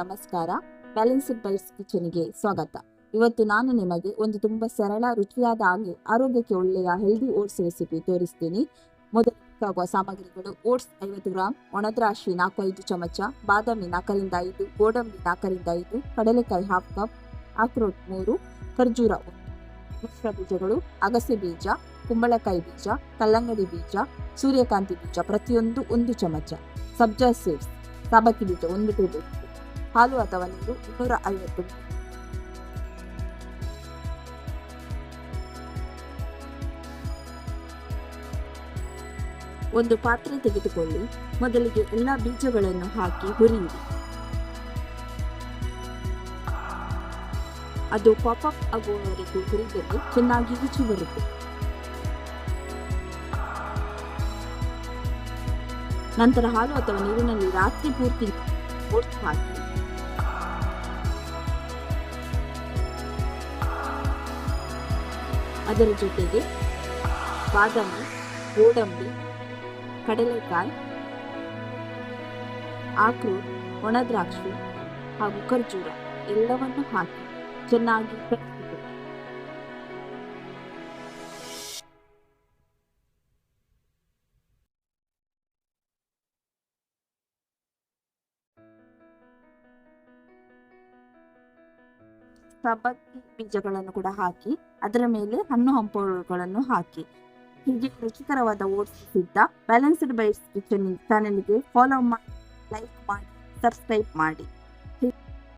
ನಮಸ್ಕಾರ. Balanced bites ಕಿಚನ್ಗೆ ಸ್ವಾಗತ. ಇವತ್ತು ನಾನು ನಿಮಗೆ ಒಂದು ತುಂಬ ಸರಳ, ರುಚಿಯಾದ ಹಾಗೆ ಆರೋಗ್ಯಕ್ಕೆ ಒಳ್ಳೆಯ ಹೆಲ್ದಿ ಓಟ್ಸ್ ರೆಸಿಪಿ ತೋರಿಸ್ತೀನಿ. ಮೊದಲು ಬೇಕಾಗುವ ಸಾಮಗ್ರಿಗಳು: ಓಟ್ಸ್ 50 ಗ್ರಾಂ, ಒಣದ್ರಾಕ್ಷಿ 4-5 ಚಮಚ, ಬಾದಾಮಿ 4ರಿಂದ 5, ಗೋಡಂಬಿ 4ರಿಂದ 5, ಕಡಲೆಕಾಯಿ 1/2 ಕಪ್, ಅಕ್ರೋಟ್ 3, ಖರ್ಜೂರ 1, ಮಿಶ್ರ ಬೀಜಗಳು: ಅಗಸೆ ಬೀಜ, ಕುಂಬಳಕಾಯಿ ಬೀಜ, ಕಲ್ಲಂಗಡಿ ಬೀಜ, ಸೂರ್ಯಕಾಂತಿ ಬೀಜ ಪ್ರತಿಯೊಂದು 1 ಚಮಚ, ಸಬ್ಜಾ ಸೀಡ್ಸ್ ಸಬ್ಬಕ್ಕಿ ಬೀಜ 1 ಟೇಬಲ್ ಸ್ಪೂನ್, ಹಾಲು ಅಥವಾ ನೀರು 250 ml. ಒಂದು ಪಾತ್ರೆ ತೆಗೆದುಕೊಳ್ಳಿ. ಮೊದಲಿಗೆ ಎಲ್ಲ ಬೀಜಗಳನ್ನು ಹಾಕಿ ಹುರಿಯಿರಿ. ಅದು ಪಾಪಪ್ ಆಗುವವರೆಗೂ ಹುರಿದರೆ ಚೆನ್ನಾಗಿ ರುಚಿ ಬರುತ್ತೆ. ನಂತರ ಹಾಲು ಅಥವಾ ನೀರಿನಲ್ಲಿ ರಾತ್ರಿ ಪೂರ್ತಿ ಓಟ್ಸ್ ಹಾಕಿ ಅದರ ಜೊತೆಗೆ ಬಾದಾಮಿ, ಗೋಡಂಬಿ, ಕಡಲೆಕಾಯಿ, ಆಕ್ರೋಟ್, ಒಣದ್ರಾಕ್ಷಿ ಹಾಗೂ ಖರ್ಜೂರ ಎಲ್ಲವನ್ನು ಹಾಕಿ ಚೆನ್ನಾಗಿ ಕಲಿಸಿಕೊಳ್ಳಿ. ಸಬ್ಬಕ್ಕಿ ಬೀಜಗಳನ್ನು ಕೂಡ ಹಾಕಿ ಅದರ ಮೇಲೆ ಹಣ್ಣು ಹಂಪಲುಗಳನ್ನು ಹಾಕಿ. ಹೀಗೆ ರುಚಿಕರವಾದ ಓಟ್ಸ್ ಸಿದ್ಧ. ಬ್ಯಾಲೆನ್ಸ್ಡ್ ಬೈಟ್ಸ್ ಕಿಚನ್ ಚಾನೆಲ್ಗೆ ಫಾಲೋ ಮಾಡಿ, ಲೈಕ್ ಮಾಡಿ, ಸಬ್ಸ್ಕ್ರೈಬ್ ಮಾಡಿ.